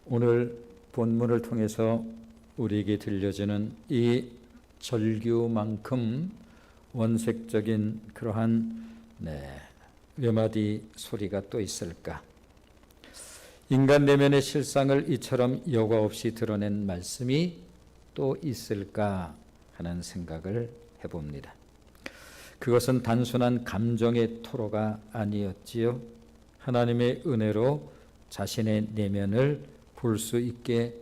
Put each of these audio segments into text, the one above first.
오늘 본문을 통해서 우리에게 들려주는 이 절규만큼 원색적인 그러한 몇 마디 소리가 또 있을까? 인간 내면의 실상을 이처럼 여과 없이 드러낸 말씀이 또 있을까 하는 생각을 해봅니다. 그것은 단순한 감정의 토로가 아니었지요. 하나님의 은혜로 자신의 내면을 볼 수 있게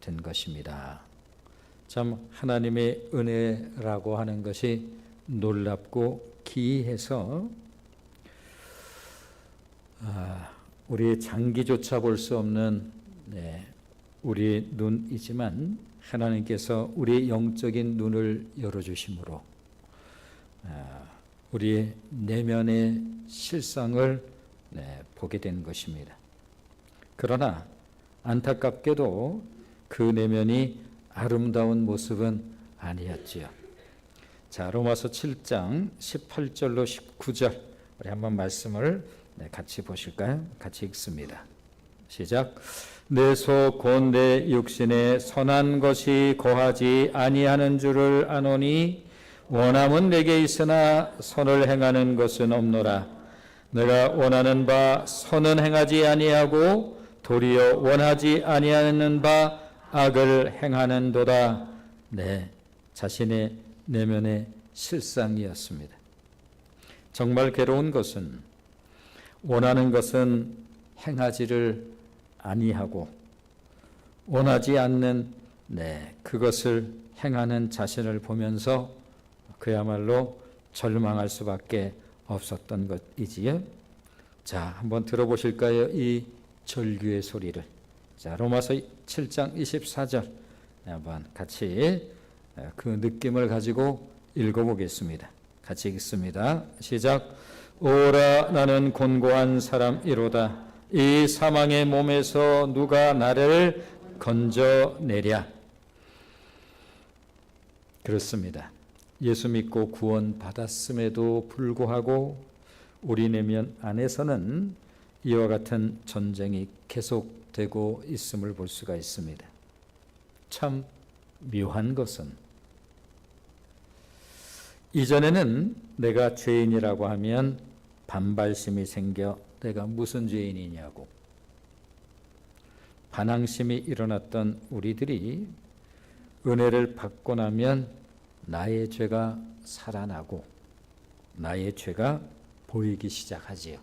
된 것입니다. 참 하나님의 은혜라고 하는 것이 놀랍고 기이해서 우리 장기조차 볼 수 없는 우리 눈이지만 하나님께서 우리의 영적인 눈을 열어주심으로 우리의 내면의 실상을 보게 된 것입니다. 그러나 안타깝게도 그 내면이 아름다운 모습은 아니었지요. 자, 로마서 7장 18절로 19절 우리 한번 말씀을 같이 보실까요? 같이 읽습니다. 시작. 내 속 곧 내 육신에 선한 것이 거하지 아니하는 줄을 아노니 원함은 내게 있으나 선을 행하는 것은 없노라. 내가 원하는 바 선은 행하지 아니하고 도리어 원하지 아니하는 바 악을 행하는도다. 자신의 내면의 실상이었습니다. 정말 괴로운 것은 원하는 것은 행하지를 아니하고 원하지 않는 그것을 행하는 자신을 보면서 그야말로 절망할 수밖에 없었던 것이지요. 자, 한번 들어보실까요? 이 절규의 소리를. 자, 로마서 7장 24절 한번 같이 그 느낌을 가지고 읽어보겠습니다. 같이 읽습니다. 시작. 오라 나는 곤고한 사람이로다. 이 사망의 몸에서 누가 나를 건져내랴. 그렇습니다. 예수 믿고 구원 받았음에도 불구하고 우리 내면 안에서는 이와 같은 전쟁이 계속되고 있음을 볼 수가 있습니다. 참 묘한 것은 이전에는 내가 죄인이라고 하면 반발심이 생겨 내가 무슨 죄인이냐고 반항심이 일어났던 우리들이 은혜를 받고 나면 나의 죄가 살아나고 나의 죄가 보이기 시작하지요.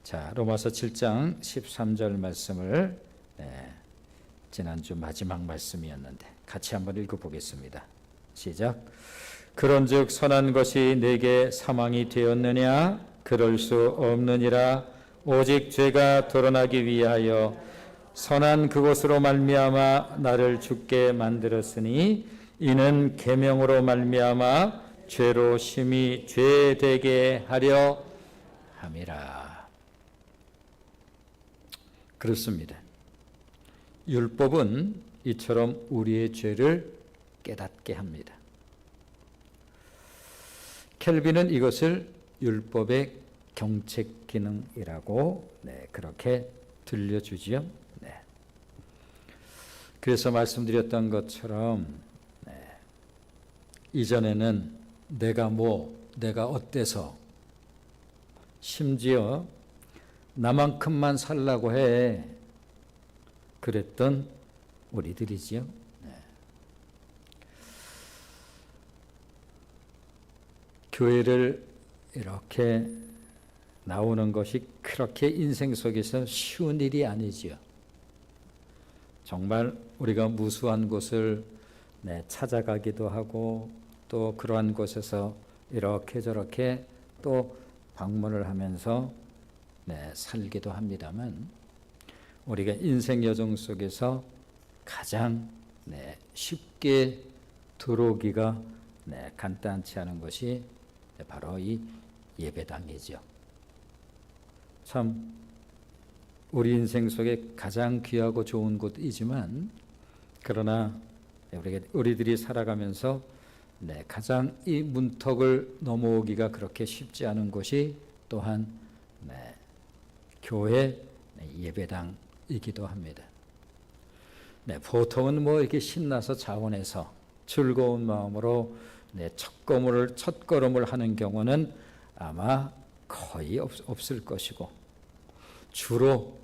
자, 로마서 7장 13절 말씀을 지난주 마지막 말씀이었는데 같이 한번 읽어보겠습니다. 시작. 그런즉 선한 것이 내게 사망이 되었느냐? 그럴 수 없느니라. 오직 죄가 드러나기 위하여 선한 그것으로 말미암아 나를 죽게 만들었으니 이는 계명으로 말미암아 죄로 심히 죄되게 하려 함이라. 그렇습니다. 율법은 이처럼 우리의 죄를 깨닫게 합니다. 켈빈은 이것을 율법의 경책 기능이라고 그렇게 들려주지요. 그래서 말씀드렸던 것처럼 이전에는 내가 어때서 심지어 나만큼만 살라고 해 그랬던 우리들이지요. 교회를 이렇게 나오는 것이 그렇게 인생 속에서 쉬운 일이 아니지요. 정말 우리가 무수한 곳을 찾아가기도 하고 또 그러한 곳에서 이렇게 저렇게 또 방문을 하면서 살기도 합니다만 우리가 인생 여정 속에서 가장 쉽게 들어오기가 간단치 않은 것이 바로 이 예배당이죠. 참 우리 인생 속에 가장 귀하고 좋은 곳이지만 그러나 우리들이 살아가면서 가장 이 문턱을 넘어오기가 그렇게 쉽지 않은 곳이 또한 교회 예배당 마음이기도 합니다. 네, 보통은 뭐 이렇게 신나서 자원해서 즐거운 마음으로 첫 걸음을 하는 경우는 아마 거의 없을 것이고, 주로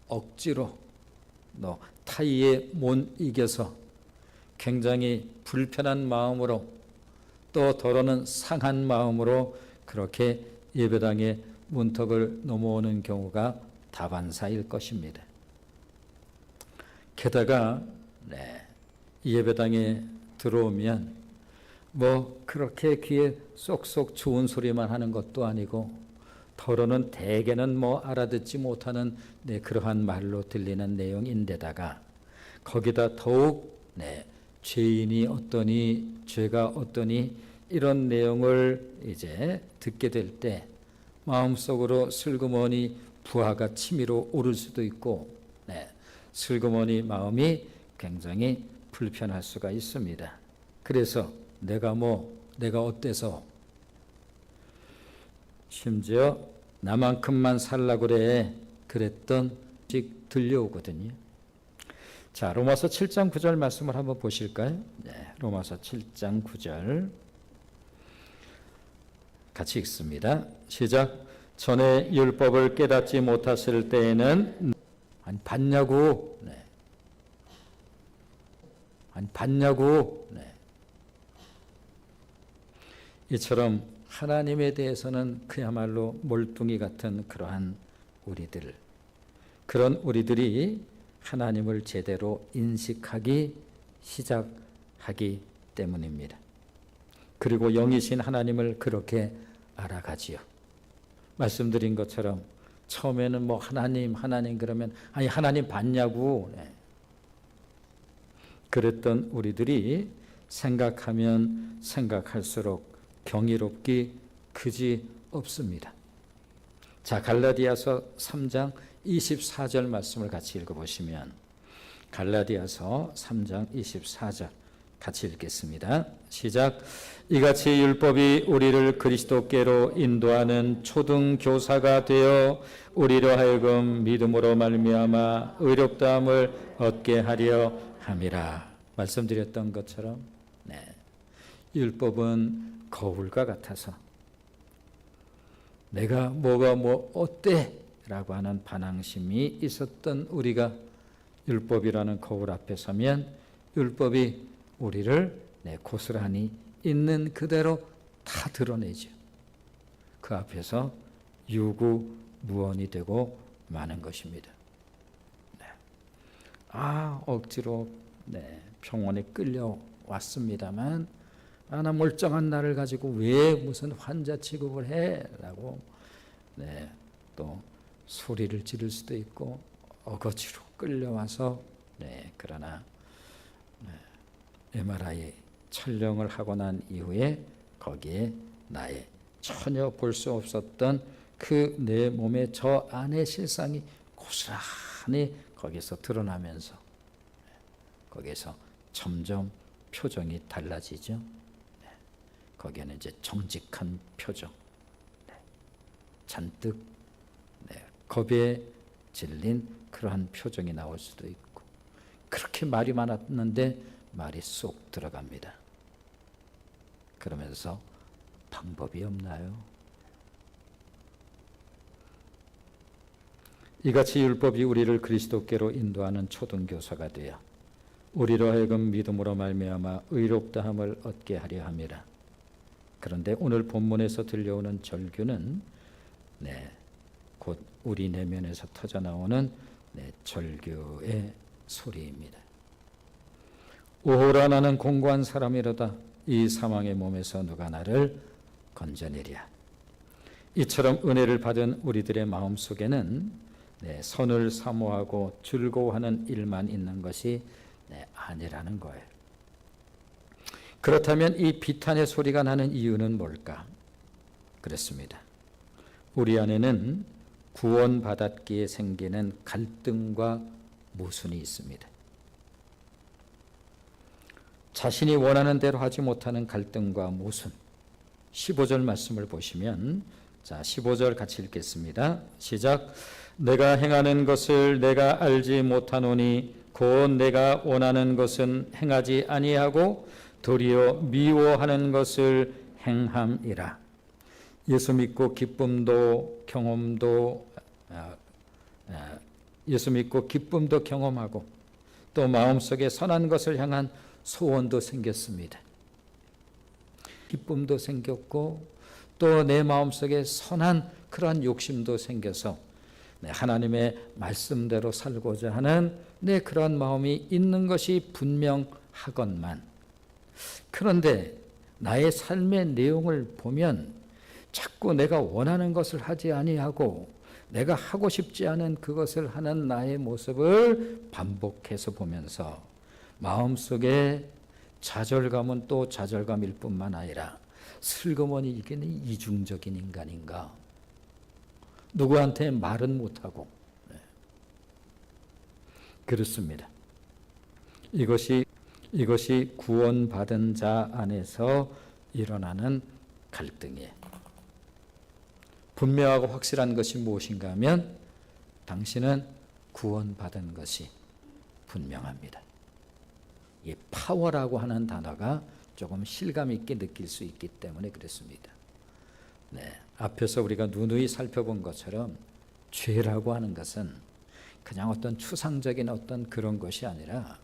억지로 타이에 못 이겨서 굉장히 불편한 마음으로, 또 더러는 상한 마음으로 그렇게 예배당의 문턱을 넘어오는 경우가 다반사일 것입니다. 게다가 예배당에 들어오면 뭐 그렇게 귀에 쏙쏙 좋은 소리만 하는 것도 아니고, 더러는 대개는 뭐 알아듣지 못하는 그러한 말로 들리는 내용인데다가, 거기다 더욱 죄인이 어떠니, 죄가 어떠니, 이런 내용을 이제 듣게 될 때 마음속으로 슬그머니 부하가 치밀어 오를 수도 있고, 슬그머니 마음이 굉장히 불편할 수가 있습니다. 그래서 내가 어때서, 심지어 나만큼만 살라 그래, 그랬던 식 들려오거든요. 자, 로마서 7장 9절 말씀을 한번 보실까요? 로마서 7장 9절 같이 읽습니다. 시작. 전에 율법을 깨닫지 못하실 때에는 봤냐고. 이처럼 하나님에 대해서는 그야말로 몰둥이 같은 그러한 우리들, 그런 우리들이 하나님을 제대로 인식하기 시작하기 때문입니다. 그리고 영이신 하나님을 그렇게 알아가지요. 말씀드린 것처럼 처음에는 뭐 하나님 그러면 아니 하나님 봤냐고 그랬던 우리들이 생각하면 생각할수록 경이롭기 그지 없습니다. 자, 갈라디아서 3장 24절 말씀을 같이 읽어보시면, 갈라디아서 3장 24절 같이 읽겠습니다. 시작. 이같이 율법이 우리를 그리스도께로 인도하는 초등교사가 되어 우리로 하여금 믿음으로 말미암아 의롭다함을 얻게 하려 함이라. 말씀드렸던 것처럼 율법은 거울과 같아서 내가 뭐가 어때? 라고 하는 반항심이 있었던 우리가 율법이라는 거울 앞에 서면 율법이 우리를 고스란히 있는 그대로 다 드러내죠. 그 앞에서 유구무원이 되고 마는 것입니다. 억지로 병원에 끌려왔습니다만, 나 멀쩡한 나를 가지고 왜 무슨 환자 취급을 해? 라고 또 소리를 지를 수도 있고, 어거지로 끌려와서 그러나 MRI 촬영을 하고 난 이후에 거기에 나의 전혀 볼 수 없었던 그 내 몸의 저 안의 실상이 고스란히 거기서 드러나면서 거기서 점점 표정이 달라지죠. 거기에는 이제 정직한 표정, 잔뜩 겁에 질린 그러한 표정이 나올 수도 있고, 그렇게 말이 많았는데 말이 쏙 들어갑니다. 그러면서 방법이 없나요? 이같이 율법이 우리를 그리스도께로 인도하는 초등교사가 되어 우리로 하여금 믿음으로 말미암아 의롭다함을 얻게 하려 함이라. 그런데 오늘 본문에서 들려오는 절규는 곧 우리 내면에서 터져나오는 절규의 소리입니다. 오호라, 나는 공고한 사람이로다. 이 사망의 몸에서 누가 나를 건져내랴. 이처럼 은혜를 받은 우리들의 마음속에는 선을 사모하고 즐거워하는 일만 있는 것이 아니라는 거예요. 그렇다면 이 비탄의 소리가 나는 이유는 뭘까? 그렇습니다. 우리 안에는 구원받았기에 생기는 갈등과 모순이 있습니다. 자신이 원하는 대로 하지 못하는 갈등과 모순. 15절 말씀을 보시면 자, 15절 같이 읽겠습니다. 시작. 내가 행하는 것을 내가 알지 못하노니 곧 내가 원하는 것은 행하지 아니하고 도리어 미워하는 것을 행함이라. 예수 믿고 기쁨도 경험하고 또 마음속에 선한 것을 향한 소원도 생겼습니다. 기쁨도 생겼고 또 내 마음속에 선한 그러한 욕심도 생겨서 하나님의 말씀대로 살고자 하는 그런 마음이 있는 것이 분명하건만, 그런데 나의 삶의 내용을 보면 자꾸 내가 원하는 것을 하지 아니하고 내가 하고 싶지 않은 그것을 하는 나의 모습을 반복해서 보면서 마음속에 좌절감은 또 좌절감일 뿐만 아니라 슬그머니 이게 이중적인 인간인가? 누구한테 말은 못하고. 그렇습니다. 이것이 구원받은 자 안에서 일어나는 갈등이에요. 분명하고 확실한 것이 무엇인가 하면 당신은 구원받은 것이 분명합니다. 이 파워라고 하는 단어가 조금 실감 있게 느낄 수 있기 때문에 그렇습니다. 앞에서 우리가 누누이 살펴본 것처럼 죄라고 하는 것은 그냥 어떤 추상적인 어떤 그런 것이 아니라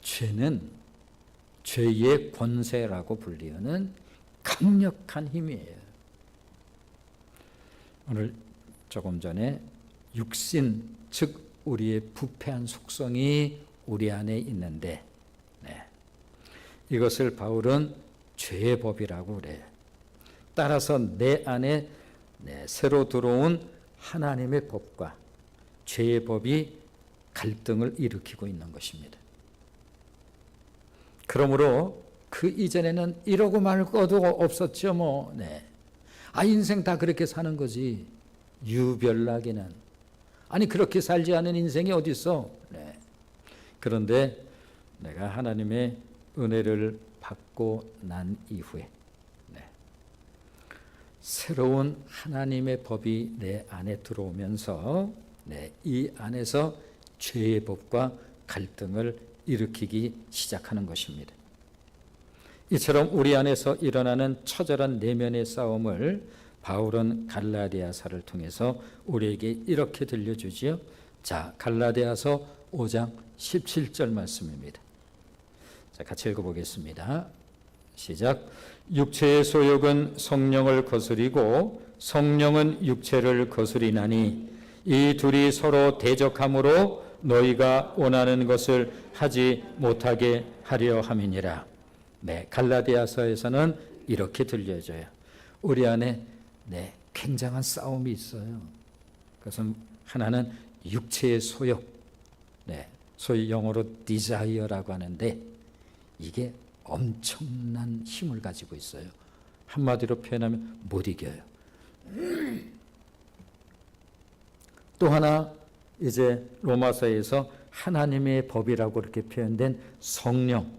죄는 죄의 권세라고 불리우는 강력한 힘이에요. 오늘 조금 전에 육신, 즉 우리의 부패한 속성이 우리 안에 있는데 이것을 바울은 죄의 법이라고 그래요. 따라서 내 안에 새로 들어온 하나님의 법과 죄의 법이 갈등을 일으키고 있는 것입니다. 그러므로 그 이전에는 이러고 말고도 없었죠. 인생 다 그렇게 사는 거지. 유별나기는. 아니 그렇게 살지 않은 인생이 어디 있어? 그런데 내가 하나님의 은혜를 받고 난 이후에 새로운 하나님의 법이 내 안에 들어오면서 이 안에서 죄의 법과 갈등을 일으키기 시작하는 것입니다. 이처럼 우리 안에서 일어나는 처절한 내면의 싸움을 바울은 갈라디아서를 통해서 우리에게 이렇게 들려주지요. 자, 갈라디아서 5장 17절 말씀입니다. 자, 같이 읽어보겠습니다. 시작. 육체의 소욕은 성령을 거스리고 성령은 육체를 거스리나니 이 둘이 서로 대적함으로 너희가 원하는 것을 하지 못하게 하려 함이니라. 갈라디아서에서는 이렇게 들려줘요. 우리 안에 굉장한 싸움이 있어요. 그것은 하나는 육체의 소욕, 소위 영어로 desire라고 하는데 이게 엄청난 힘을 가지고 있어요. 한마디로 표현하면 못 이겨요. 또 하나 이제 로마서에서 하나님의 법이라고 이렇게 표현된 성령,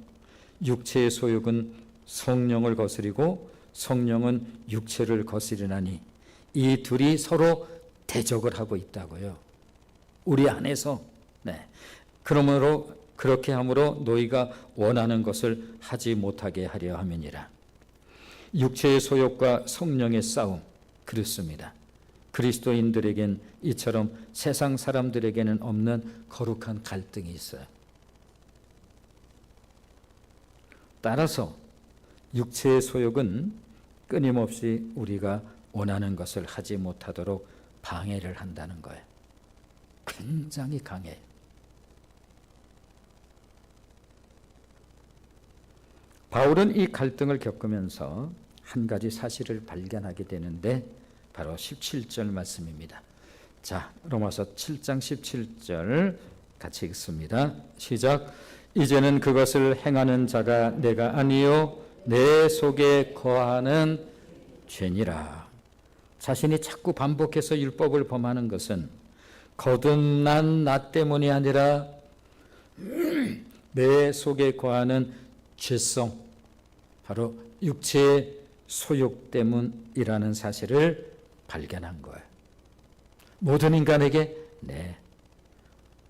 육체의 소욕은 성령을 거스리고 성령은 육체를 거스리나니 이 둘이 서로 대적을 하고 있다고요. 우리 안에서. 그러므로 그렇게 함으로 너희가 원하는 것을 하지 못하게 하려 함이니라. 육체의 소욕과 성령의 싸움, 그렇습니다. 그리스도인들에겐 이처럼 세상 사람들에게는 없는 거룩한 갈등이 있어요. 따라서 육체의 소욕은 끊임없이 우리가 원하는 것을 하지 못하도록 방해를 한다는 거예요. 굉장히 강해요. 바울은 이 갈등을 겪으면서 한 가지 사실을 발견하게 되는데 바로 17절 말씀입니다. 자, 로마서 7장 17절 같이 읽습니다. 시작. 이제는 그것을 행하는 자가 내가 아니요 내 속에 거하는 죄니라. 자신이 자꾸 반복해서 율법을 범하는 것은 거듭난 나 때문이 아니라 내 속에 거하는 죄성, 바로 육체의 소욕 때문이라는 사실을 발견한 거예요. 모든 인간에게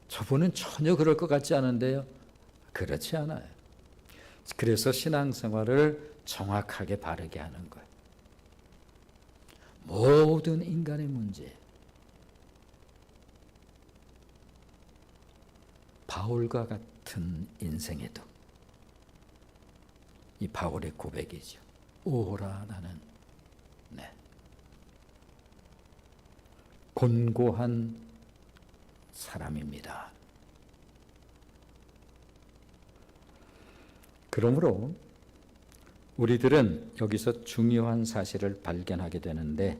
저분은 전혀 그럴 것 같지 않은데요. 그렇지 않아요. 그래서 신앙생활을 정확하게 바르게 하는 거예요. 모든 인간의 문제. 바울과 같은 인생에도 이 바울의 고백이죠. 오라 나는 곤고한 사람입니다. 그러므로 우리들은 여기서 중요한 사실을 발견하게 되는데,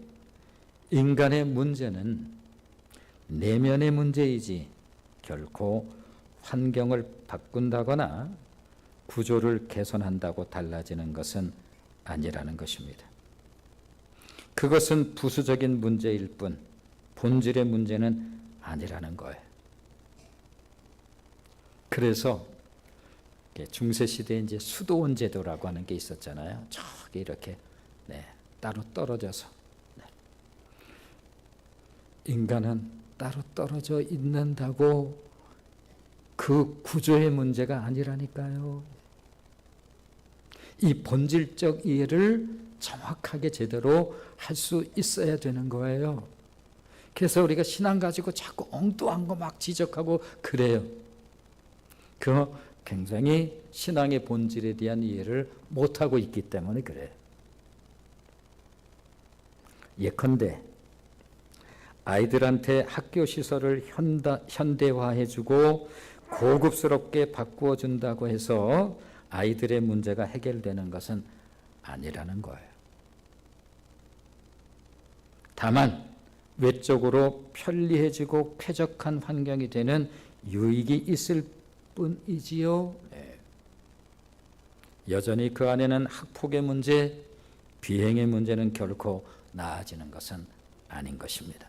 인간의 문제는 내면의 문제이지 결코 환경을 바꾼다거나 구조를 개선한다고 달라지는 것은 아니라는 것입니다. 그것은 부수적인 문제일 뿐 본질의 문제는 아니라는 거예요. 그래서 중세시대에 이제 수도원 제도라고 하는 게 있었잖아요. 저기 이렇게 따로 떨어져서 인간은 따로 떨어져 있는다고 그 구조의 문제가 아니라니까요. 이 본질적 이해를 정확하게 제대로 할 수 있어야 되는 거예요. 그래서 우리가 신앙 가지고 자꾸 엉뚱한 거 막 지적하고 그래요. 그 굉장히 신앙의 본질에 대한 이해를 못하고 있기 때문에 그래요. 예컨대 아이들한테 학교 시설을 현대화해주고 고급스럽게 바꾸어준다고 해서 아이들의 문제가 해결되는 것은 아니라는 거예요. 다만 외적으로 편리해지고 쾌적한 환경이 되는 유익이 있을 뿐이지요. 여전히 그 안에는 학폭의 문제, 비행의 문제는 결코 나아지는 것은 아닌 것입니다.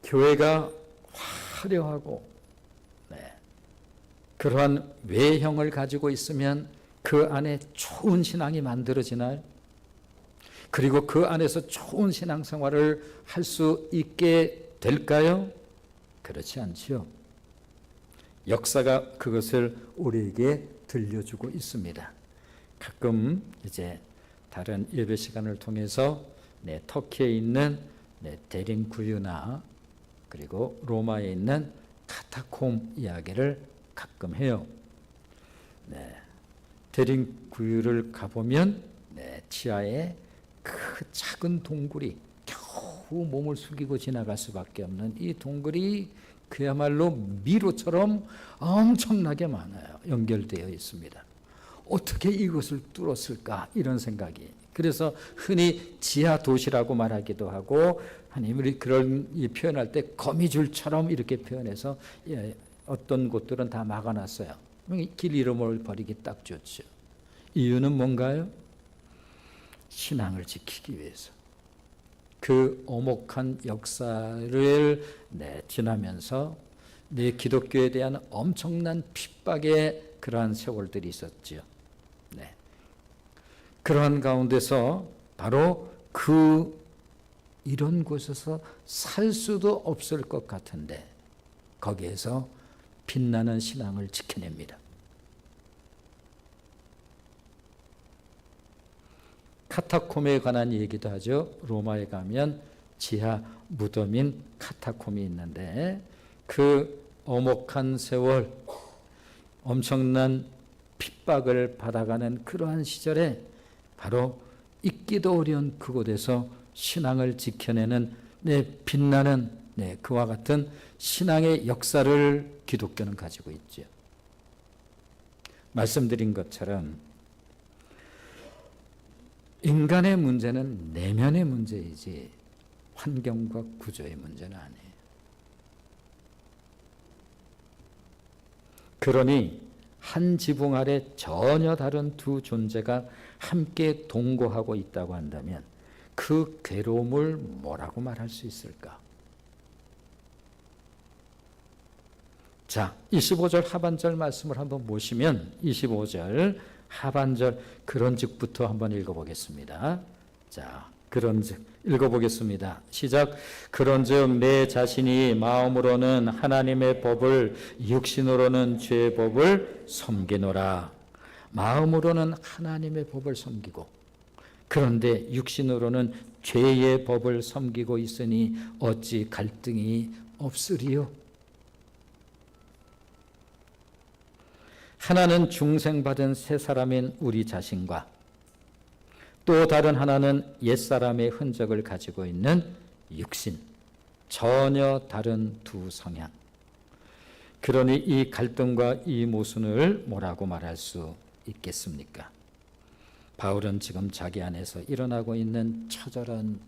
교회가 화려하고 그러한 외형을 가지고 있으면 그 안에 좋은 신앙이 만들어지나요? 그리고 그 안에서 좋은 신앙생활을 할 수 있게 될까요? 그렇지 않지요. 역사가 그것을 우리에게 들려주고 있습니다. 가끔 이제 다른 예배 시간을 통해서 터키에 있는 대림구유나 그리고 로마에 있는 카타콤 이야기를 가끔 해요. 대림구유를 가보면 지하에 그 작은 동굴이 겨우 몸을 숙이고 지나갈 수밖에 없는 이 동굴이 그야말로 미로처럼 엄청나게 많아요. 연결되어 있습니다. 어떻게 이것을 뚫었을까 이런 생각이. 그래서 흔히 지하 도시라고 말하기도 하고 하나님이 그런 표현할 때 거미줄처럼 이렇게 표현해서 어떤 곳들은 다 막아놨어요. 길 잃어버리기 버리기 딱 좋죠. 이유는 뭔가요? 신앙을 지키기 위해서. 그 오목한 역사를 지나면서 내 기독교에 대한 엄청난 핍박의 그러한 세월들이 있었지요. 그러한 가운데서 바로 이런 곳에서 살 수도 없을 것 같은데 거기에서 빛나는 신앙을 지켜냅니다. 카타콤에 관한 얘기도 하죠. 로마에 가면 지하 무덤인 카타콤이 있는데 그 엄혹한 세월, 엄청난 핍박을 받아가는 그러한 시절에 바로 잊기도 어려운 그곳에서 신앙을 지켜내는 빛나는 그와 같은 신앙의 역사를 기독교는 가지고 있죠. 말씀드린 것처럼 인간의 문제는 내면의 문제이지 환경과 구조의 문제는 아니에요. 그러니 한 지붕 아래 전혀 다른 두 존재가 함께 동거하고 있다고 한다면 그 괴로움을 뭐라고 말할 수 있을까? 자, 25절 하반절 말씀을 한번 보시면 25절 하반절 그런즉부터 한번 읽어보겠습니다. 자, 그런즉 읽어보겠습니다. 시작. 그런즉 내 자신이 마음으로는 하나님의 법을, 육신으로는 죄의 법을 섬기노라. 마음으로는 하나님의 법을 섬기고, 그런데 육신으로는 죄의 법을 섬기고 있으니 어찌 갈등이 없으리요? 하나는 중생받은 새 사람인 우리 자신과 또 다른 하나는 옛사람의 흔적을 가지고 있는 육신, 전혀 다른 두 성향. 그러니 이 갈등과 이 모순을 뭐라고 말할 수 있겠습니까? 바울은 지금 자기 안에서 일어나고 있는 처절한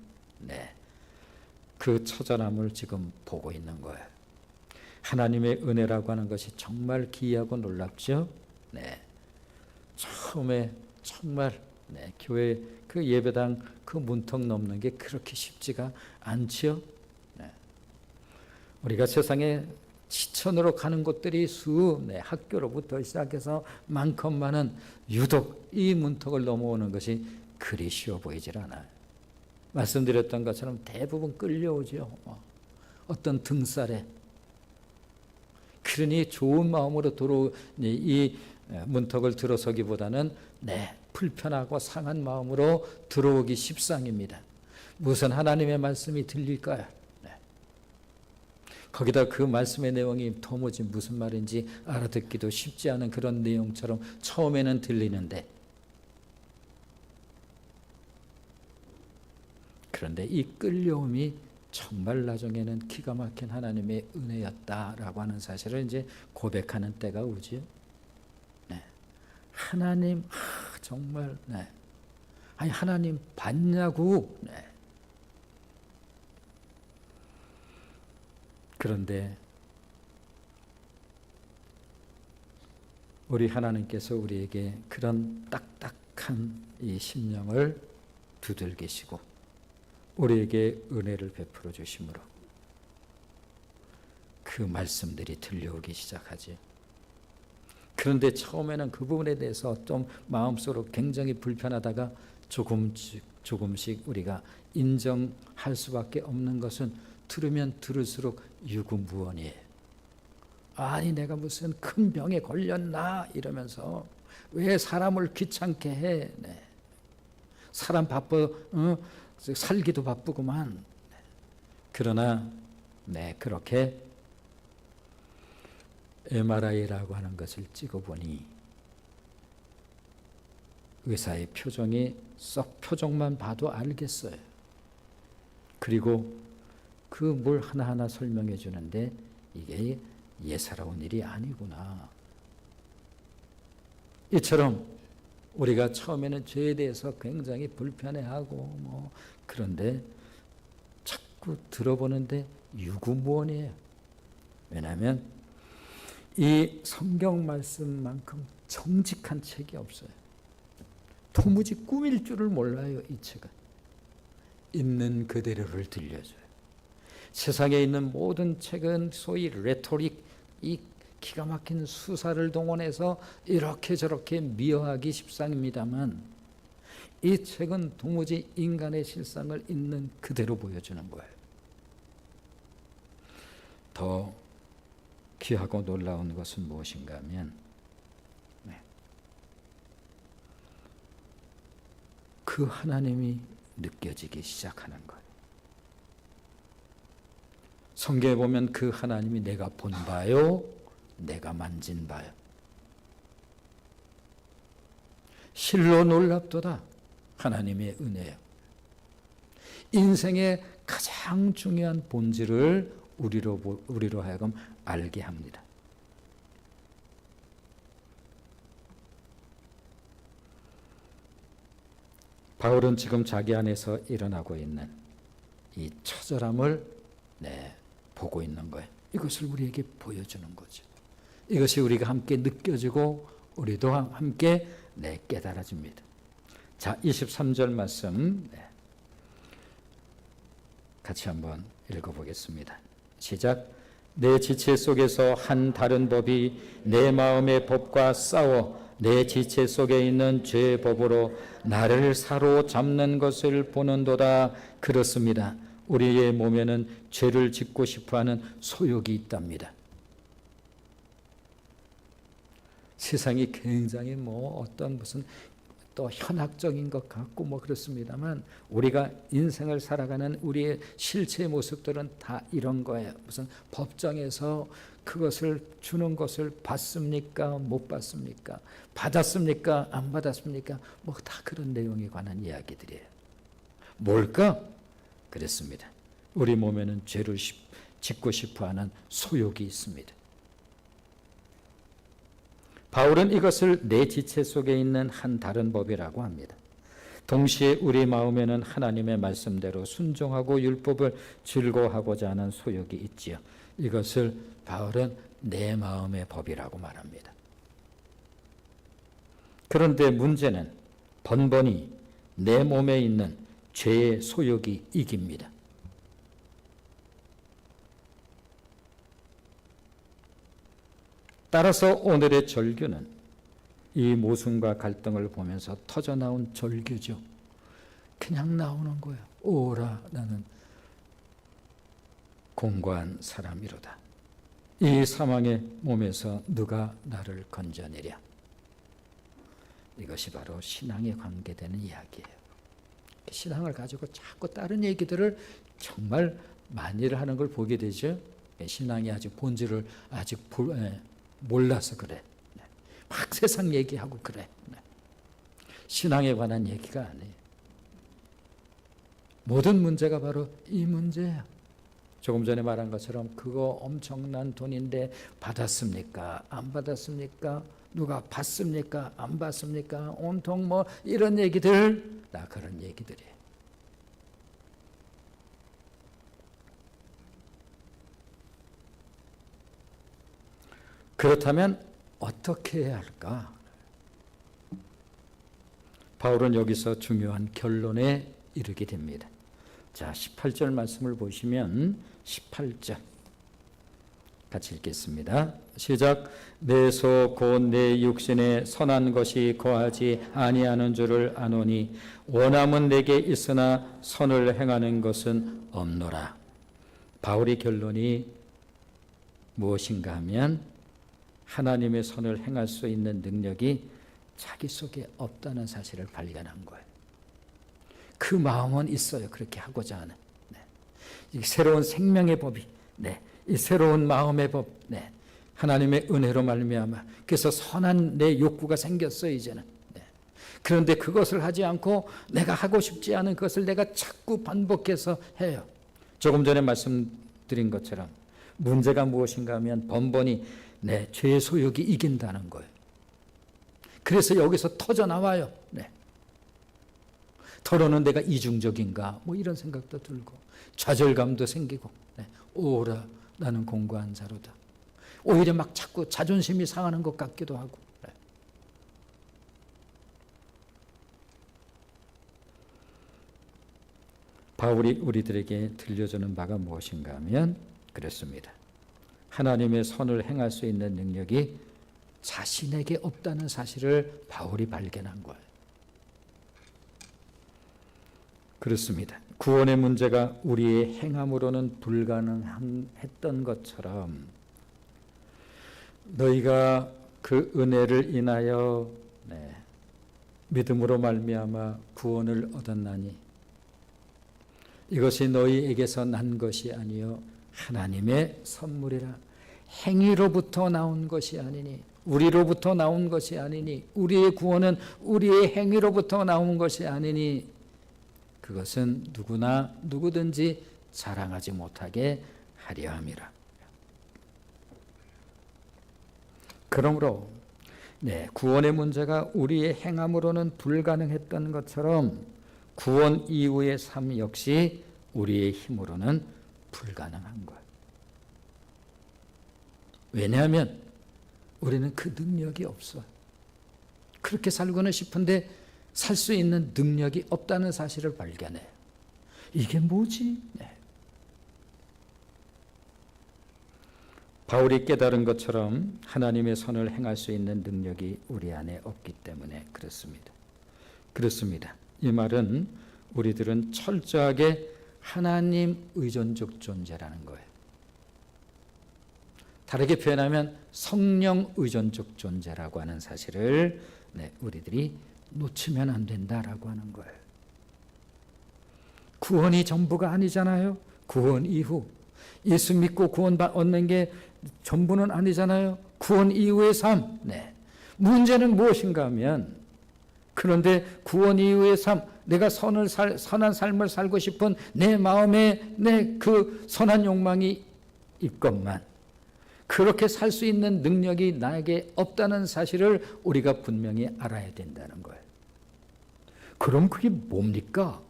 그 처절함을 지금 보고 있는 거예요. 하나님의 은혜라고 하는 것이 정말 기이하고 놀랍죠. 처음에 정말 교회 그 예배당 그 문턱 넘는 게 그렇게 쉽지가 않지요. 우리가 세상에 지천으로 가는 곳들이 학교로부터 시작해서 많건만은 유독 이 문턱을 넘어오는 것이 그리 쉬워 보이질 않아요. 말씀드렸던 것처럼 대부분 끌려오죠. 어떤 등살에. 그러니 좋은 마음으로 이 문턱을 들어서기보다는 불편하고 상한 마음으로 들어오기 십상입니다. 무슨 하나님의 말씀이 들릴까요? 거기다 그 말씀의 내용이 도무지 무슨 말인지 알아듣기도 쉽지 않은 그런 내용처럼 처음에는 들리는데, 그런데 이 끌려옴이 정말 나중에는 기가 막힌 하나님의 은혜였다라고 하는 사실을 이제 고백하는 때가 오지요. 하나님, 정말, 아니, 하나님 봤냐고. 그런데 우리 하나님께서 우리에게 그런 딱딱한 이 심령을 두들기시고 우리에게 은혜를 베풀어 주심으로 그 말씀들이 들려오기 시작하지. 그런데 처음에는 그 부분에 대해서 좀 마음속으로 굉장히 불편하다가 조금씩 우리가 인정할 수밖에 없는 것은 들으면 들을수록 유구무원이에요. 아니, 내가 무슨 큰 병에 걸렸나 이러면서 왜 사람을 귀찮게 해. 사람 바빠, 살기도 바쁘구만. 그러나 그렇게 MRI라고 하는 것을 찍어보니 의사의 표정이 썩 표정만 봐도 알겠어요. 그리고 그 뭘 하나하나 설명해 주는데 이게 예사로운 일이 아니구나. 이처럼 우리가 처음에는 죄에 대해서 굉장히 불편해하고 그런데 자꾸 들어보는데 유구무원이에요. 왜냐하면 이 성경 말씀만큼 정직한 책이 없어요. 도무지 꾸밀 줄을 몰라요. 이 책은 있는 그대로를 들려줘요. 세상에 있는 모든 책은 소위 레토릭, 이 기가 막힌 수사를 동원해서 이렇게 저렇게 미화하기 십상입니다만 이 책은 도무지 인간의 실상을 있는 그대로 보여주는 거예요. 더 귀하고 놀라운 것은 무엇인가 하면 그 하나님이 느껴지기 시작하는 거예요. 성경에 보면 그 하나님이 내가 본 바요, 내가 만진 바요. 실로 놀랍도다. 하나님의 은혜요. 인생의 가장 중요한 본질을 우리로 하여금 알게 합니다. 바울은 지금 자기 안에서 일어나고 있는 이 처절함을 보고 있는 거예요. 이것을 우리에게 보여주는 거죠. 이것이 우리가 함께 느껴지고 우리도 함께 깨달아집니다. 자, 23절 말씀 같이 한번 읽어보겠습니다. 시작. 내 지체 속에서 한 다른 법이 내 마음의 법과 싸워 내 지체 속에 있는 죄의 법으로 나를 사로잡는 것을 보는도다. 그렇습니다. 우리의 몸에는 죄를 짓고 싶어하는 소욕이 있답니다. 세상이 굉장히 어떤 무슨 또 현학적인 것 같고 그렇습니다만, 우리가 인생을 살아가는 우리의 실체의 모습들은 다 이런 거예요. 무슨 법정에서 그것을 주는 것을 받습니까? 못 받습니까? 받았습니까? 안 받았습니까? 다 그런 내용에 관한 이야기들이에요. 뭘까? 그랬습니다. 우리 몸에는 죄를 짓고 싶어하는 소욕이 있습니다. 바울은 이것을 내 지체 속에 있는 한 다른 법이라고 합니다. 동시에 우리 마음에는 하나님의 말씀대로 순종하고 율법을 즐거워하고자 하는 소욕이 있지요. 이것을 바울은 내 마음의 법이라고 말합니다. 그런데 문제는 번번이 내 몸에 있는 죄의 소욕이 이깁니다. 따라서 오늘의 절규는 이 모순과 갈등을 보면서 터져나온 절규죠. 그냥 나오는 거예요. 오라, 나는 공고한 사람이로다. 이 사망의 몸에서 누가 나를 건져내랴. 이것이 바로 신앙에 관계되는 이야기예요. 신앙을 가지고 자꾸 다른 얘기들을 정말 많이 하는 걸 보게 되죠. 신앙이 아직 본질을 아직 몰라서 그래. 막 세상 얘기하고 그래. 신앙에 관한 얘기가 아니에요. 모든 문제가 바로 이 문제예요. 조금 전에 말한 것처럼 그거 엄청난 돈인데 받았습니까? 안 받았습니까? 누가 받습니까? 안 받습니까? 온통 이런 얘기들, 다 그런 얘기들이에요. 그렇다면 어떻게 해야 할까? 바울은 여기서 중요한 결론에 이르게 됩니다. 자, 18절 말씀을 보시면 18절 같이 읽겠습니다. 시작. 내 속 곧 내 육신에 선한 것이 거하지 아니하는 줄을 아노니 원함은 내게 있으나 선을 행하는 것은 없노라. 바울의 결론이 무엇인가 하면 하나님의 선을 행할 수 있는 능력이 자기 속에 없다는 사실을 발견한 거예요. 그 마음은 있어요. 그렇게 하고자 하는. 이 새로운 생명의 법이, 이 새로운 마음의 법, 하나님의 은혜로 말미암아 그래서 선한 내 욕구가 생겼어요. 이제는. 그런데 그것을 하지 않고 내가 하고 싶지 않은 것을 내가 자꾸 반복해서 해요. 조금 전에 말씀드린 것처럼 문제가 무엇인가 하면 번번이 내 죄의 소욕이 이긴다는 거예요. 그래서 여기서 터져 나와요. 더러는 내가 이중적인가? 이런 생각도 들고 좌절감도 생기고 오라, 나는 공고한 자로다. 오히려 막 자꾸 자존심이 상하는 것 같기도 하고. 바울이 우리들에게 들려주는 바가 무엇인가 하면 그렇습니다. 하나님의 선을 행할 수 있는 능력이 자신에게 없다는 사실을 바울이 발견한 거예요. 그렇습니다. 구원의 문제가 우리의 행함으로는 불가능했던 것처럼 너희가 그 은혜를 인하여 믿음으로 말미암아 구원을 얻었나니 이것이 너희에게서 난 것이 아니요 하나님의 선물이라. 행위로부터 나온 것이 아니니, 우리로부터 나온 것이 아니니, 우리의 구원은 우리의 행위로부터 나온 것이 아니니 그것은 누구든지 자랑하지 못하게 하려 함이라. 그러므로 구원의 문제가 우리의 행함으로는 불가능했던 것처럼 구원 이후의 삶 역시 우리의 힘으로는 불가능한 거예요. 왜냐하면 우리는 그 능력이 없어요. 그렇게 살고는 싶은데 살 수 있는 능력이 없다는 사실을 발견해요. 이게 뭐지? 바울이 깨달은 것처럼 하나님의 선을 행할 수 있는 능력이 우리 안에 없기 때문에 그렇습니다. 그렇습니다. 이 말은 우리들은 철저하게 하나님 의존적 존재라는 거예요. 다르게 표현하면 성령 의존적 존재라고 하는 사실을 우리들이 놓치면 안 된다라고 하는 거예요. 구원이 전부가 아니잖아요. 구원 이후. 예수 믿고 구원 얻는 게 전부는 아니잖아요. 구원 이후의 삶. 문제는 무엇인가 하면, 그런데 구원 이후의 삶, 내가 선한 삶을 살고 싶은 내 마음에 그 선한 욕망이 있건만 그렇게 살 수 있는 능력이 나에게 없다는 사실을 우리가 분명히 알아야 된다는 거예요. 그럼 그게 뭡니까?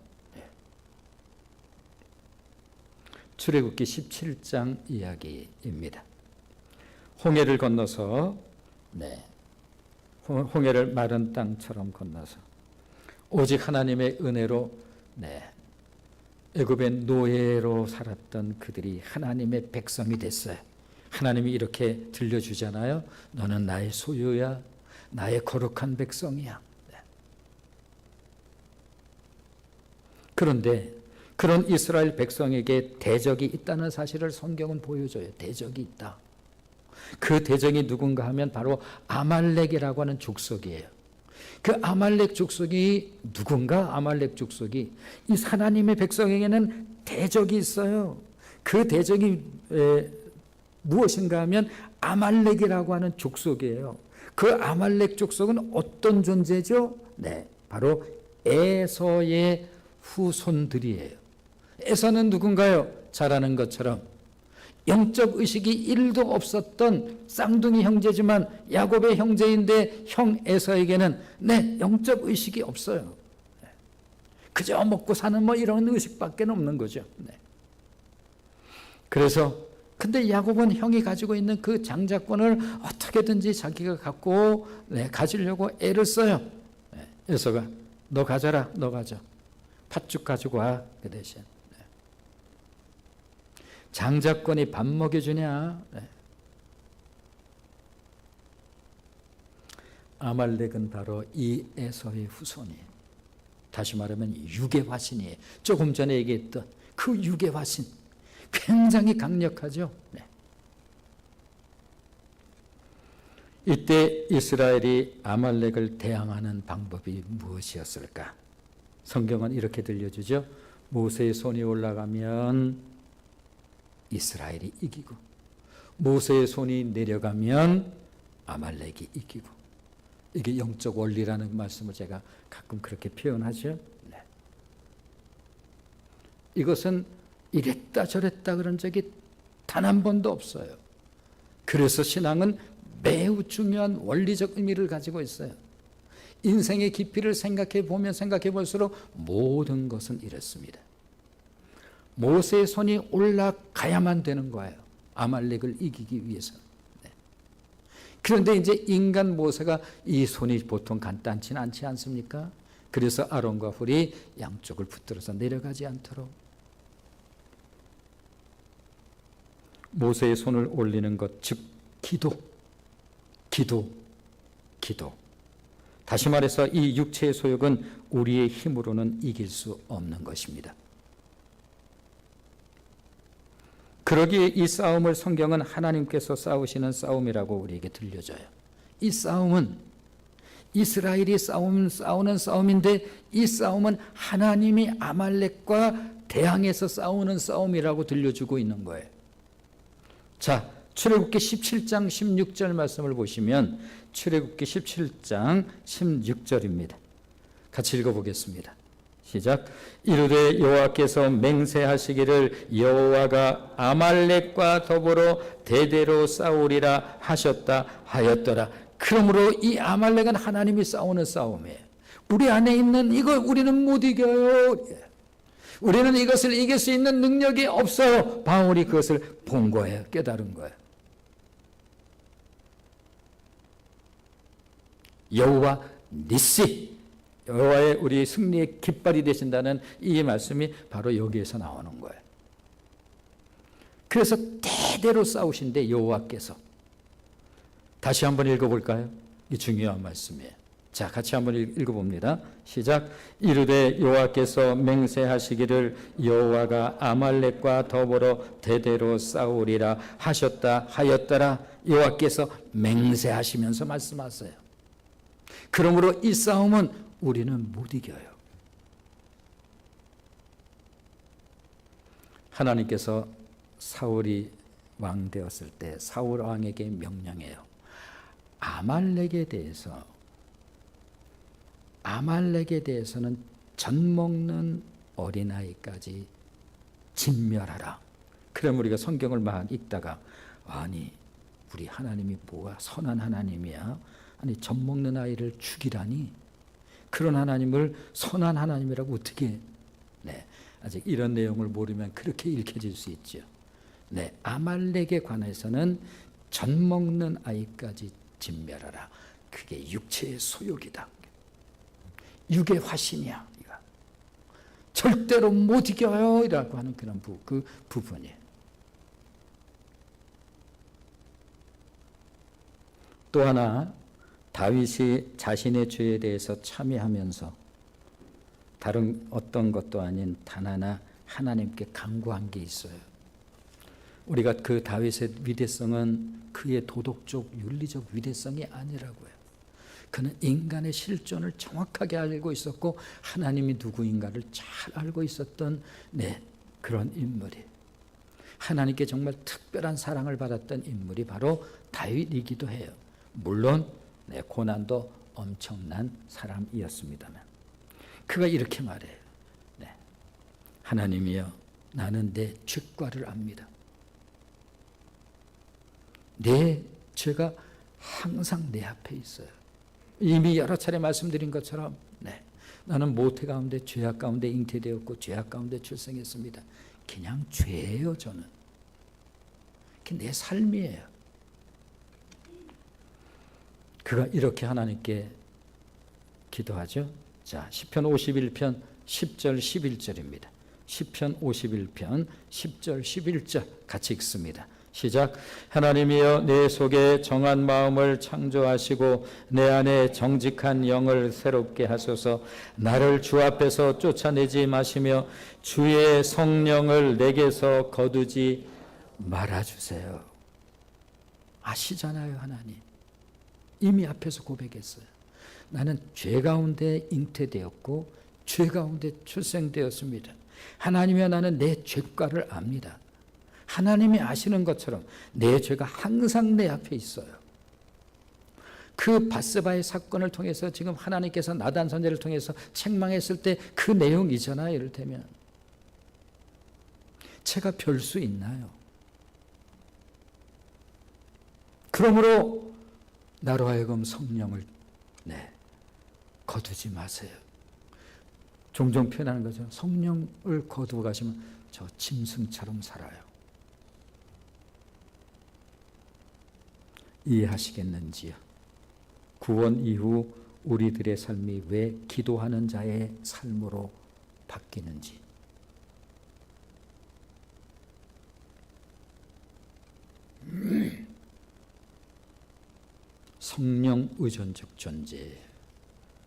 출애굽기 17장 이야기입니다. 홍해를 건너서 홍해를 마른 땅처럼 건너서 오직 하나님의 은혜로 애굽의 노예로 살았던 그들이 하나님의 백성이 됐어요. 하나님이 이렇게 들려주잖아요. 너는 나의 소유야. 나의 거룩한 백성이야. 그런데 그런 이스라엘 백성에게 대적이 있다는 사실을 성경은 보여줘요. 대적이 있다. 그 대적이 누군가 하면 바로 아말렉이라고 하는 족속이에요. 그 아말렉 족속이 누군가? 아말렉 족속이 이 하나님의 백성에게는 대적이 있어요. 그 대적이 무엇인가 하면 아말렉이라고 하는 족속이에요. 그 아말렉 족속은 어떤 존재죠? 바로 에서의 후손들이에요. 에서는 누군가요? 잘 아는 것처럼 영적 의식이 1도 없었던 쌍둥이 형제지만 야곱의 형제인데 형 에서에게는 영적 의식이 없어요. 그저 먹고 사는 이런 의식밖에 없는 거죠. 그래서 근데 야곱은 형이 가지고 있는 그 장자권을 어떻게든지 자기가 갖고 가지려고 애를 써요. 에서가 너 가져라, 너 가져. 팥죽 가지고 와. 그 대신 장자권이 밥 먹여주냐? 아말렉은 바로 이 에서의 후손이에요. 다시 말하면 육의 화신이에요. 조금 전에 얘기했던 그 육의 화신. 굉장히 강력하죠. 이때 이스라엘이 아말렉을 대항하는 방법이 무엇이었을까? 성경은 이렇게 들려주죠. 모세의 손이 올라가면 이스라엘이 이기고 모세의 손이 내려가면 아말렉이 이기고, 이게 영적 원리라는 말씀을 제가 가끔 그렇게 표현하죠. 이것은 이랬다 저랬다 그런 적이 단 한 번도 없어요. 그래서 신앙은 매우 중요한 원리적 의미를 가지고 있어요. 인생의 깊이를 생각해 보면 생각해 볼수록 모든 것은 이렇습니다. 모세의 손이 올라가야만 되는 거예요. 아말렉을 이기기 위해서. 그런데 이제 인간 모세가 이 손이 보통 간단치 않지 않습니까? 그래서 아론과 훌이 양쪽을 붙들어서 내려가지 않도록 모세의 손을 올리는 것, 즉 기도. 다시 말해서 이 육체의 소욕은 우리의 힘으로는 이길 수 없는 것입니다. 그러기에 이 싸움을 성경은 하나님께서 싸우시는 싸움이라고 우리에게 들려줘요. 이 싸움은 이스라엘이 싸우는 싸움인데 이 싸움은 하나님이 아말렉과 대항해서 싸우는 싸움이라고 들려주고 있는 거예요. 자, 출애굽기 17장 16절 말씀을 보시면 출애굽기 17장 16절입니다. 같이 읽어보겠습니다. 시작. 이르되 여호와께서 맹세하시기를 여호와가 아말렉과 더불어 대대로 싸우리라 하셨다 하였더라. 그러므로 이 아말렉은 하나님이 싸우는 싸움이에요. 우리 안에 있는 이거 우리는 못 이겨요. 우리는 이것을 이길 수 있는 능력이 없어요. 바울이 그것을 본 거예요. 깨달은 거예요. 여호와 니시, 여호와의 우리 승리의 깃발이 되신다는 이 말씀이 바로 여기에서 나오는 거예요. 그래서 대대로 싸우신대 여호와께서. 다시 한번 읽어볼까요? 이 중요한 말씀이에요. 자, 같이 한번 읽어봅니다. 시작. 이르되 여호와께서 맹세하시기를 여호와가 아말렉과 더불어 대대로 싸우리라 하였더라. 여호와께서 맹세하시면서 말씀하세요. 그러므로 이 싸움은 우리는 못 이겨요. 하나님께서 사울이 왕 되었을 때 사울 왕에게 명령해요. 아말렉에 대해서는 젖 먹는 어린아이까지 진멸하라. 그럼 우리가 성경을 막 읽다가 아니 우리 하나님이 뭐가 선한 하나님이야? 아니 젖 먹는 아이를 죽이라니? 그런 하나님을 선한 하나님이라고 어떻게? 네, 아직 이런 내용을 모르면 그렇게 읽혀질 수 있죠. 네, 아말렉에 관해서는 젖 먹는 아이까지 진멸하라. 그게 육체의 소욕이다. 육의 화신이야. 절대로 못 이겨요. 이라고 하는 그런 그 부분이에요. 또 하나 다윗이 자신의 죄에 대해서 참회하면서 다른 어떤 것도 아닌 단 하나 하나님께 간구한 게 있어요. 우리가 그 다윗의 위대성은 그의 도덕적 윤리적 위대성이 아니라고요. 그는 인간의 실존을 정확하게 알고 있었고 하나님이 누구인가를 잘 알고 있었던 그런 인물이에요. 하나님께 정말 특별한 사랑을 받았던 인물이 바로 다윗이기도 해요. 물론 고난도 엄청난 사람이었습니다만 그가 이렇게 말해요. 하나님이여 나는 내 죄과를 압니다. 내 죄가 항상 내 앞에 있어요. 이미 여러 차례 말씀드린 것처럼 나는 모태 가운데 죄악 가운데 잉태되었고 죄악 가운데 출생했습니다. 그냥 죄예요. 저는 그게 내 삶이에요. 그가 이렇게 하나님께 기도하죠. 자, 시편 51편 10절 11절입니다. 시편 51편 10절 11절 같이 읽습니다. 시작. 하나님이여 내 속에 정한 마음을 창조하시고 내 안에 정직한 영을 새롭게 하소서. 나를 주 앞에서 쫓아내지 마시며 주의 성령을 내게서 거두지 말아주세요. 아시잖아요. 하나님 이미 앞에서 고백했어요. 나는 죄 가운데 잉태되었고 죄 가운데 출생되었습니다. 하나님이여 나는 내 죄과를 압니다. 하나님이 아시는 것처럼 내 죄가 항상 내 앞에 있어요. 그 밧세바의 사건을 통해서 지금 하나님께서 나단 선지자를 통해서 책망했을 때 그 내용이잖아요. 이를테면 제가 별 수 있나요? 그러므로 나로 하여금 성령을 거두지 마세요. 종종 표현하는 거죠. 성령을 거두어 가시면 저 짐승처럼 살아요. 이해하시겠는지요? 구원 이후 우리들의 삶이 왜 기도하는 자의 삶으로 바뀌는지. 성령 의존적 존재.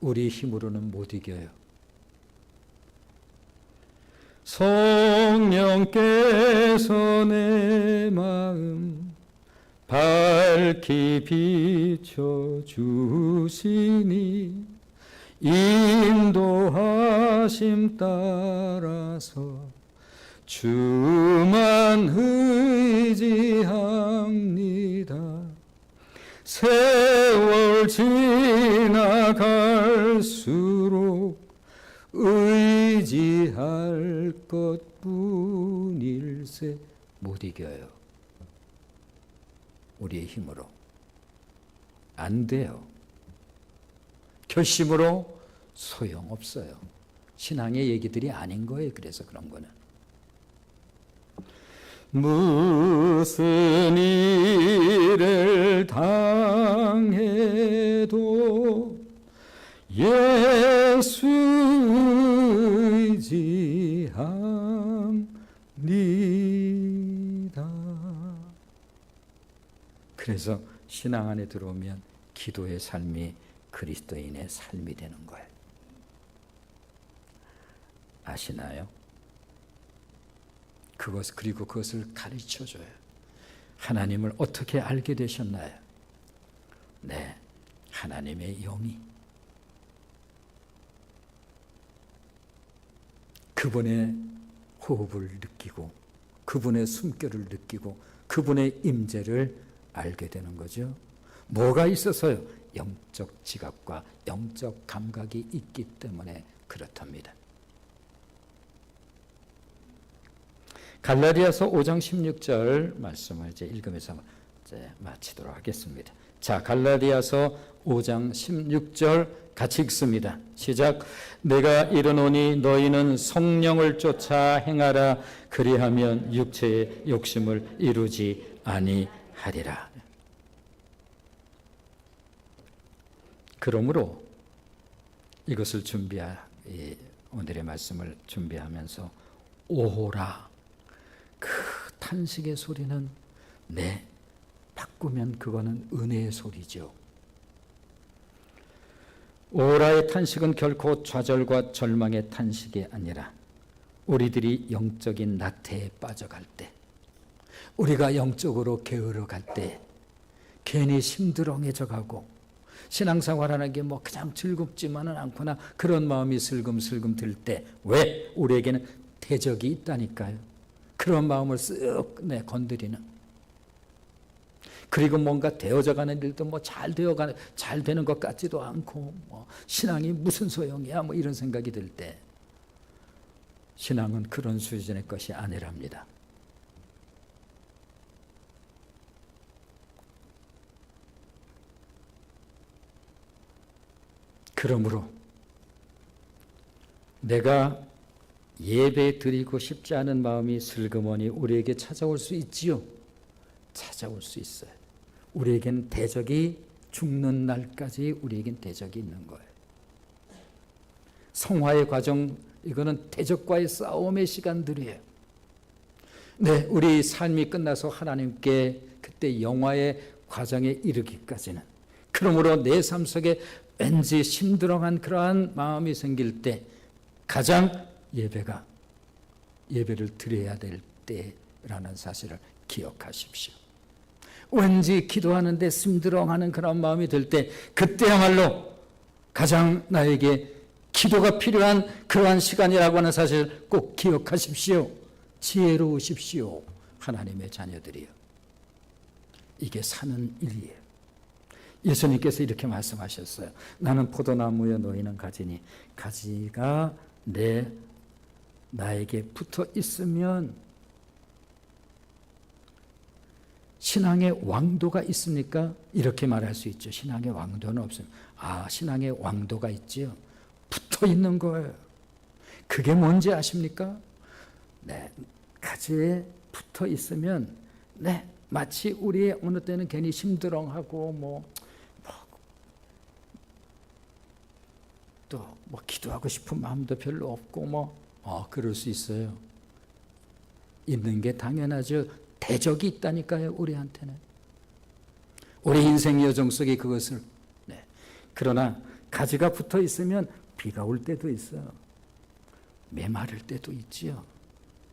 우리 힘으로는 못 이겨요. 성령께서 내 마음 밝히 비춰주시니 인도하심 따라서 주만 의지합니다. 세월 지나갈수록 의지할 것뿐일세. 못 이겨요. 우리의 힘으로 안 돼요. 결심으로 소용없어요. 신앙의 얘기들이 아닌 거예요. 그래서 그런 거는 무슨 일을 당해도 예수 의지합니다. 그래서 신앙 안에 들어오면 기도의 삶이 그리스도인의 삶이 되는 거예요. 아시나요? 그리고 그것을 가르쳐줘요. 하나님을 어떻게 알게 되셨나요? 네, 하나님의 영이 그분의 호흡을 느끼고 그분의 숨결을 느끼고 그분의 임재를 알게 되는 거죠. 뭐가 있어서요? 영적 지각과 영적 감각이 있기 때문에 그렇답니다. 갈라디아서 5장 16절 말씀을 이제 읽으면서 이제 마치도록 하겠습니다. 자, 갈라디아서 5장 16절 같이 읽습니다. 시작. 내가 이르노니 너희는 성령을 쫓아 행하라. 그리하면 육체의 욕심을 이루지 아니하리라. 그러므로 이것을 오늘의 말씀을 준비하면서 오호라, 그 탄식의 소리는 바꾸면 그거는 은혜의 소리죠. 오호라의 탄식은 결코 좌절과 절망의 탄식이 아니라 우리들이 영적인 나태에 빠져갈 때, 우리가 영적으로 게으러갈 때, 괜히 심드렁해져 가고 신앙생활하는 게 그냥 즐겁지만은 않구나, 그런 마음이 슬금슬금 들 때, 왜? 우리에게는 대적이 있다니까요. 그런 마음을 쓱 건드리는. 그리고 뭔가 되어져가는 일도 잘 되는 것 같지도 않고, 신앙이 무슨 소용이야, 이런 생각이 들 때, 신앙은 그런 수준의 것이 아니랍니다. 그러므로 내가 예배 드리고 싶지 않은 마음이 슬그머니 우리에게 찾아올 수 있지요. 찾아올 수 있어요. 우리에겐 대적이 죽는 날까지 우리에겐 대적이 있는 거예요. 성화의 과정, 이거는 대적과의 싸움의 시간들이에요. 우리 삶이 끝나서 하나님께 그때 영화의 과정에 이르기까지는. 그러므로 내 삶 속에 왠지 심드렁한 그러한 마음이 생길 때 가장 예배를 드려야 될 때라는 사실을 기억하십시오. 왠지 기도하는데 심드렁하는 그런 마음이 들 때, 그때야말로 가장 나에게 기도가 필요한 그러한 시간이라고 하는 사실을 꼭 기억하십시오. 지혜로우십시오, 하나님의 자녀들이요. 이게 사는 일이에요. 예수님께서 이렇게 말씀하셨어요. 나는 포도나무여 너희는 가지니 가지가 나에게 붙어 있으면 신앙의 왕도가 있습니까? 이렇게 말할 수 있죠. 신앙의 왕도는 없습니다. 신앙의 왕도가 있지요. 붙어 있는 거예요. 그게 뭔지 아십니까? 가지에 붙어 있으면 마치 우리 어느 때는 괜히 심드렁하고 또 기도하고 싶은 마음도 별로 없고 그럴 수 있어요. 있는 게 당연하죠. 대적이 있다니까요, 우리한테는. 우리 인생 여정 속에 그것을. 그러나 가지가 붙어 있으면 비가 올 때도 있어요. 메마를 때도 있지요.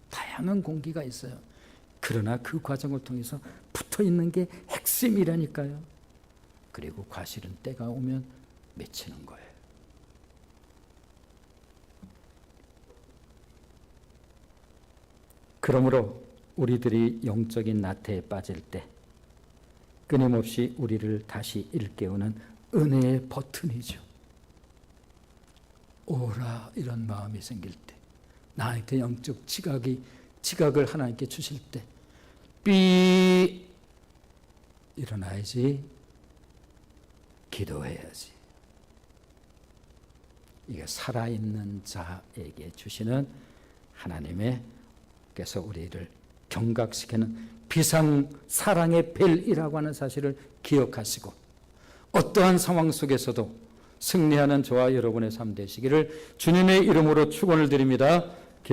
다양한 공기가 있어요. 그러나 그 과정을 통해서 붙어 있는 게 핵심이라니까요. 그리고 과실은 때가 오면 맺히는 거예요. 그러므로 우리들이 영적인 나태에 빠질 때 끊임없이 우리를 다시 일깨우는 은혜의 버튼이죠. 오라, 이런 마음이 생길 때, 나한테 영적 지각을 하나님께 주실 때 삐 일어나야지, 기도해야지. 이게 살아있는 자에게 주시는 하나님께서 우리를 경각시키는 비상 사랑의 벨이라고 하는 사실을 기억하시고, 어떠한 상황 속에서도 승리하는 저와 여러분의 삶 되시기를 주님의 이름으로 축원을 드립니다.